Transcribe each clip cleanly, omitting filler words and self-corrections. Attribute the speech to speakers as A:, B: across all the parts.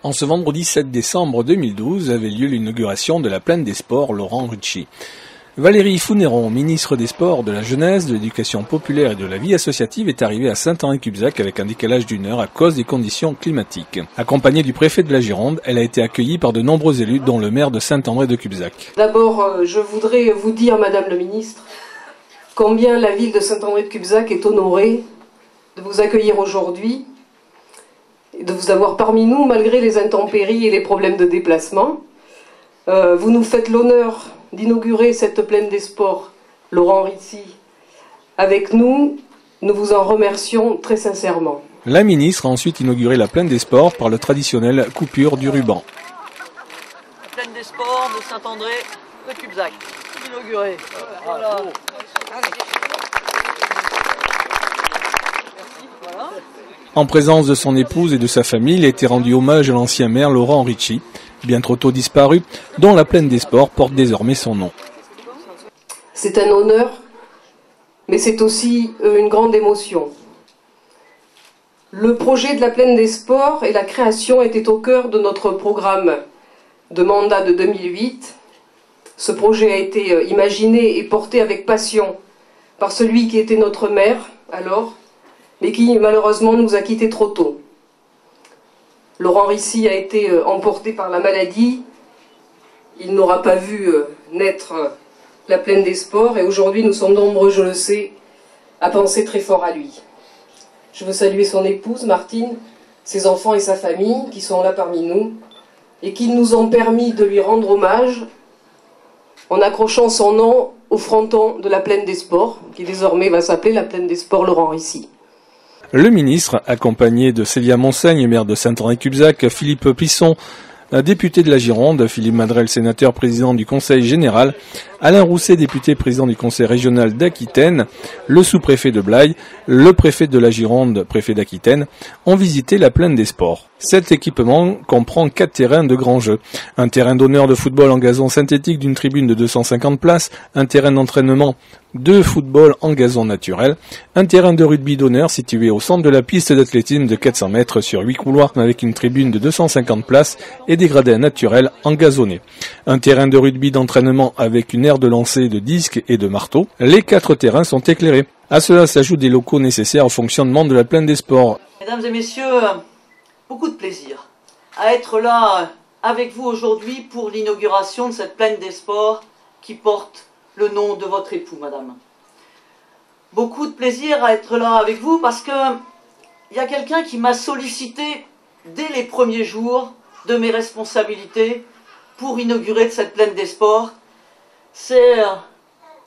A: En ce vendredi 7 décembre 2012 avait lieu l'inauguration de la plaine des sports Laurent Ricci. Valérie Founéron, ministre des Sports, de la Jeunesse, de l'Éducation populaire et de la vie associative, est arrivée à Saint-Henri-Cubzac avec un décalage d'1 heure à cause des conditions climatiques. Accompagnée du préfet de la Gironde, elle a été accueillie par de nombreux élus, dont le maire de Saint-André-de-Cubzac.
B: D'abord, je voudrais vous dire, Madame le ministre, combien la ville de Saint-André-de-Cubzac est honorée de vous accueillir aujourd'hui et de vous avoir parmi nous, malgré les intempéries et les problèmes de déplacement. Vous nous faites l'honneur d'inaugurer cette plaine des sports Laurent Ricci avec nous. Nous vous en remercions très sincèrement.
A: La ministre a ensuite inauguré la plaine des sports par le traditionnel coupure du ruban.
C: La plaine des sports de Saint-André de Cubzac, inaugurée. Voilà. Voilà.
A: En présence de son épouse et de sa famille, il a été rendu hommage à l'ancien maire Laurent Ricci, bien trop tôt disparu, dont la plaine des sports porte désormais son nom.
B: C'est un honneur, mais c'est aussi une grande émotion. Le projet de la plaine des sports et la création étaient au cœur de notre programme de mandat de 2008. Ce projet a été imaginé et porté avec passion par celui qui était notre maire alors, mais qui malheureusement nous a quittés trop tôt. Laurent Ricci a été emporté par la maladie. Il n'aura pas vu naître la plaine des sports et aujourd'hui nous sommes nombreux, je le sais, à penser très fort à lui. Je veux saluer son épouse Martine, ses enfants et sa famille qui sont là parmi nous et qui nous ont permis de lui rendre hommage en accrochant son nom au fronton de la plaine des sports, qui désormais va s'appeler la plaine des sports Laurent Ricci.
A: Le ministre, accompagné de Célia Monseigne, maire de Saint-André-Cubzac, Philippe Plisson, député de la Gironde, Philippe Madrel, sénateur président du Conseil général, Alain Rousset, député président du Conseil régional d'Aquitaine, le sous-préfet de Blaye, le préfet de la Gironde, préfet d'Aquitaine, ont visité la plaine des sports. Cet équipement comprend 4 terrains de grands jeux. Un terrain d'honneur de football en gazon synthétique d'une tribune de 250 places, un terrain d'entraînement de football en gazon naturel, un terrain de rugby d'honneur situé au centre de la piste d'athlétisme de 400 mètres sur 8 couloirs avec une tribune de 250 places et des gradins naturels en gazonné. Un terrain de rugby d'entraînement avec une aire de lancer de disques et de marteaux. Les 4 terrains sont éclairés. À cela s'ajoutent des locaux nécessaires au fonctionnement de la plaine des sports.
C: Mesdames et messieurs, beaucoup de plaisir à être là avec vous aujourd'hui pour l'inauguration de cette plaine des sports qui porte le nom de votre époux, madame. Beaucoup de plaisir à être là avec vous parce que il y a quelqu'un qui m'a sollicité dès les premiers jours de mes responsabilités pour inaugurer cette plaine des sports. C'est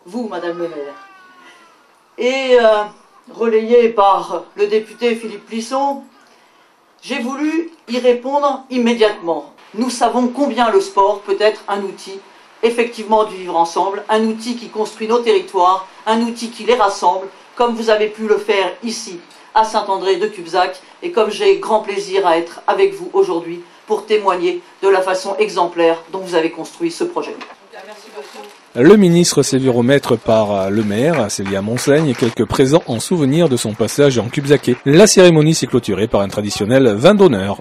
C: vous, madame le maire. Et relayé par le député Philippe Plisson, j'ai voulu y répondre immédiatement. Nous savons combien le sport peut être un outil effectivement du vivre ensemble, un outil qui construit nos territoires, un outil qui les rassemble, comme vous avez pu le faire ici à Saint-André-de-Cubzac et comme j'ai grand plaisir à être avec vous aujourd'hui pour témoigner de la façon exemplaire dont vous avez construit ce projet. Merci beaucoup.
A: Le ministre s'est vu remettre par le maire, Célia Monseigne, quelques présents en souvenir de son passage en Cubzacais. La cérémonie s'est clôturée par un traditionnel vin d'honneur.